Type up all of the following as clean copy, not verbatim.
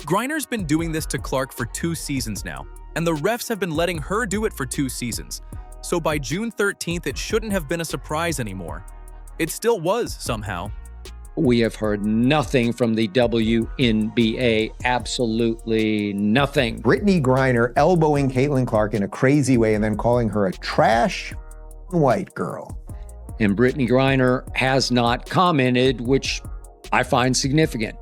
Griner's been doing this to Clark for 2 seasons now, and the refs have been letting her do it for 2 seasons. So by June 13th, it shouldn't have been a surprise anymore. It still was, somehow. We have heard nothing from the WNBA, absolutely nothing. Brittney Griner elbowing Caitlin Clark in a crazy way and then calling her a trash white girl. And Brittney Griner has not commented, which I find significant.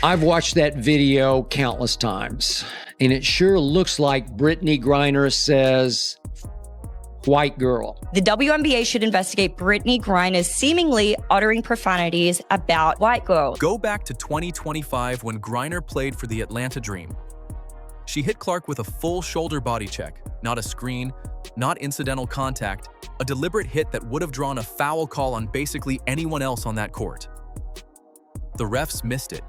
I've watched that video countless times, and it sure looks like Brittney Griner says, white girl. The WNBA should investigate Brittney Griner's seemingly uttering profanities about white girls. Go back to 2025 when Griner played for the Atlanta Dream. She hit Clark with a full shoulder body check, not a screen, not incidental contact, a deliberate hit that would have drawn a foul call on basically anyone else on that court. The refs missed it.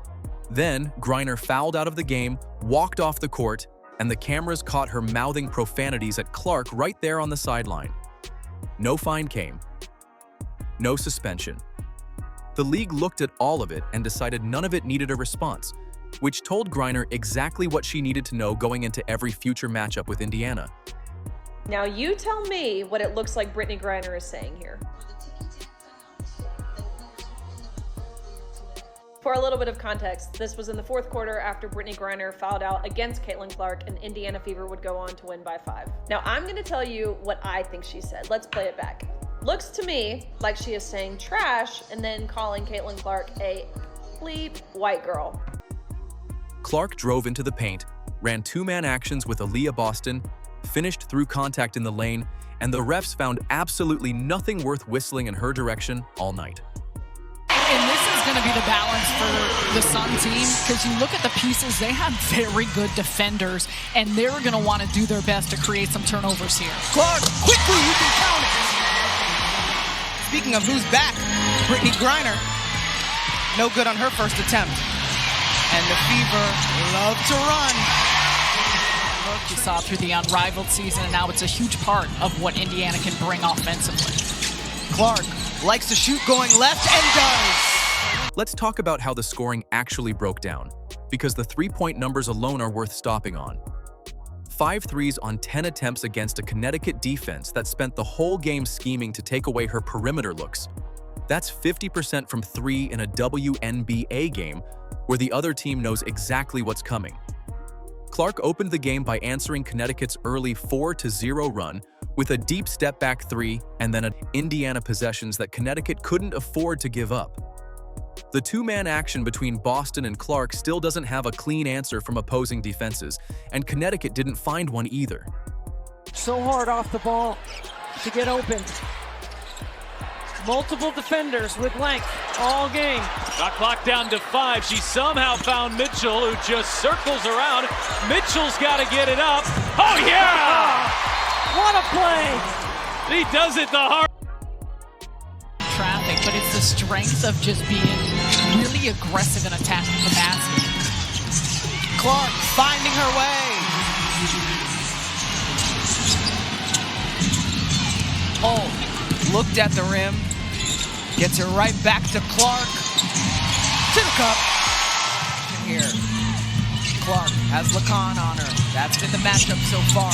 Then, Griner fouled out of the game, walked off the court, and the cameras caught her mouthing profanities at Clark right there on the sideline. No fine came. No suspension. The league looked at all of it and decided none of it needed a response, which told Griner exactly what she needed to know going into every future matchup with Indiana. Now you tell me what it looks like Brittney Griner is saying here. For a little bit of context, this was in the 4th quarter after Brittney Griner fouled out against Caitlin Clark and Indiana Fever would go on to win by 5. Now I'm going to tell you what I think she said. Let's play it back. Looks to me like she is saying trash and then calling Caitlin Clark a complete white girl. Clark drove into the paint, ran 2-man actions with Aaliyah Boston, finished through contact in the lane, and the refs found absolutely nothing worth whistling in her direction all night. And this is going to be the balance for the Sun team, because you look at the pieces, they have very good defenders, and they're going to want to do their best to create some turnovers here. Clark, quickly, you can count it. Speaking of who's back, Brittney Griner, no good on her first attempt. And the Fever love to run. Look, you saw through the unrivaled season, and now it's a huge part of what Indiana can bring offensively. Clark likes to shoot going left and does. Let's talk about how the scoring actually broke down, because the 3-point numbers alone are worth stopping on. 5 threes on 10 attempts against a Connecticut defense that spent the whole game scheming to take away her perimeter looks. That's 50% from 3 in a WNBA game, where the other team knows exactly what's coming. Clark opened the game by answering Connecticut's early 4-0 run with a deep step-back 3 and then Indiana possessions that Connecticut couldn't afford to give up. The 2-man action between Boston and Clark still doesn't have a clean answer from opposing defenses, and Connecticut didn't find one either. So hard off the ball to get open. Multiple defenders with length all game. Got clock down to 5. She somehow found Mitchell, who just circles around. Mitchell's got to get it up. Oh, yeah! What a play! He does it the hard. Traffic, but it's the strength of just being really aggressive and attacking the basket. Clark finding her way. Oh, looked at the rim. Gets her right back to Clark. To the cup. Here. Clark has Lacan on her. That's been the matchup so far.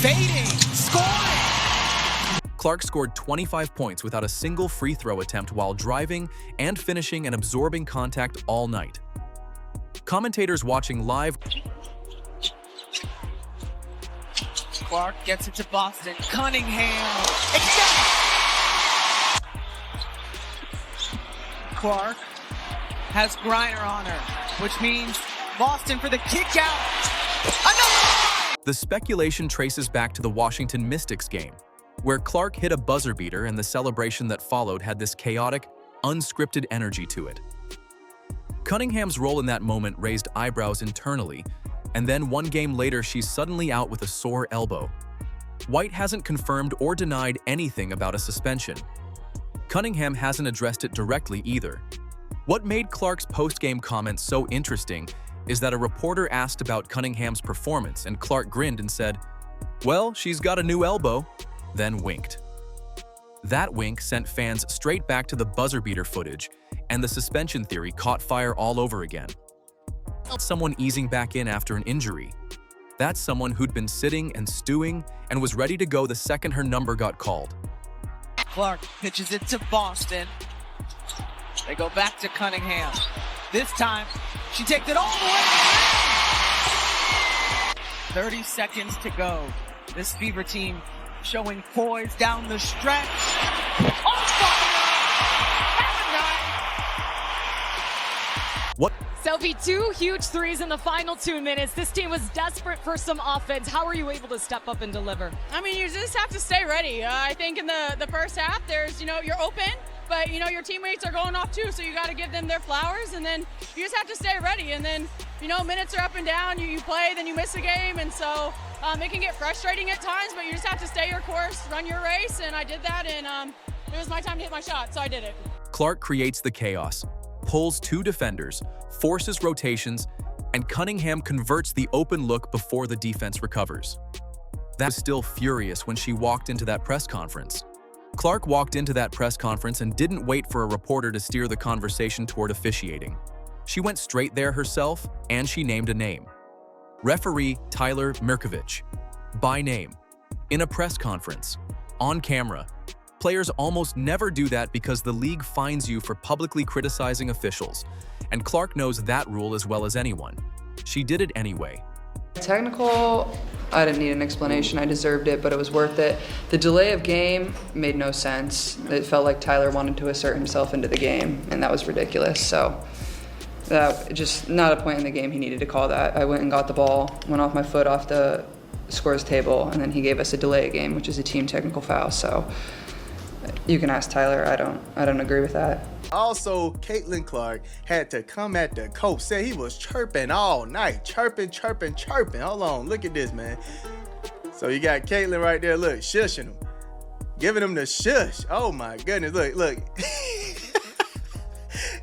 Fading. Scoring. Clark scored 25 points without a single free throw attempt while driving and finishing and absorbing contact all night. Commentators watching live. Clark gets it to Boston. Cunningham. It's done. Clark has Griner on her, which means Boston for the kick out. Another! The speculation traces back to the Washington Mystics game, where Clark hit a buzzer beater and the celebration that followed had this chaotic, unscripted energy to it. Cunningham's role in that moment raised eyebrows internally, and then 1 game later she's suddenly out with a sore elbow. White hasn't confirmed or denied anything about a suspension. Cunningham hasn't addressed it directly either. What made Clark's post-game comments so interesting is that a reporter asked about Cunningham's performance and Clark grinned and said, "Well, she's got a new elbow," then winked. That wink sent fans straight back to the buzzer beater footage, and the suspension theory caught fire all over again. Someone easing back in after an injury. That's someone who'd been sitting and stewing and was ready to go the second her number got called. Clark pitches it to Boston. They go back to Cunningham. This time, she takes it all the way. 30 seconds to go. This Fever team showing poise down the stretch. On fire! What? Sophie, 2 huge threes in the final 2 minutes. This team was desperate for some offense. How were you able to step up and deliver? I mean, you just have to stay ready. I think in the first half, there's, you're open, but, your teammates are going off too, so you got to give them their flowers, and then you just have to stay ready. And then, minutes are up and down. You play, then you miss a game, and so it can get frustrating at times, but you just have to stay your course, run your race, and I did that, and it was my time to hit my shot, so I did it. Clark creates the chaos, pulls 2 defenders, forces rotations, and Cunningham converts the open look before the defense recovers. That was still furious when she walked into that press conference. Clark walked into that press conference and didn't wait for a reporter to steer the conversation toward officiating. She went straight there herself, and she named a name. Referee Tyler Mirkovich. By name. In a press conference. On camera. Players almost never do that because the league fines you for publicly criticizing officials, and Clark knows that rule as well as anyone. She did it anyway. Technical, I didn't need an explanation. I deserved it, but it was worth it. The delay of game made no sense. It felt like Tyler wanted to assert himself into the game, and that was ridiculous. So that just not a point in the game he needed to call that. I went and got the ball, went off my foot off the scores table, and then he gave us a delay of game, which is a team technical foul. So you can ask Tyler. I don't agree with that. Also, Caitlin Clark had to come at the coach. Said he was chirping all night. Chirping. Hold on, look at this, man. So you got Caitlin right there, look, shushing him. Giving him the shush. Oh my goodness, look.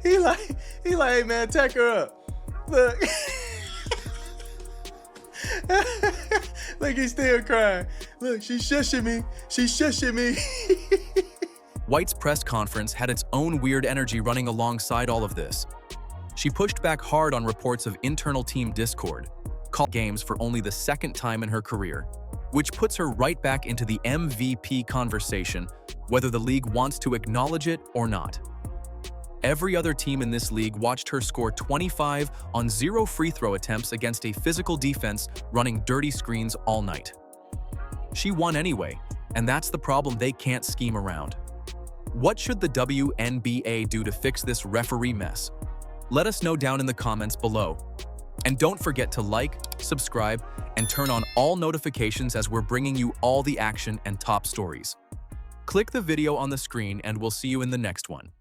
he like, hey man, take her up. Look. Look, he's still crying. Look, she's shushing me. White's press conference had its own weird energy running alongside all of this. She pushed back hard on reports of internal team discord, called games for only the 2nd time in her career, which puts her right back into the MVP conversation, whether the league wants to acknowledge it or not. Every other team in this league watched her score 25 on 0 free throw attempts against a physical defense running dirty screens all night. She won anyway, and that's the problem they can't scheme around. What should the WNBA do to fix this referee mess? Let us know down in the comments below. And don't forget to like, subscribe, and turn on all notifications as we're bringing you all the action and top stories. Click the video on the screen and we'll see you in the next one.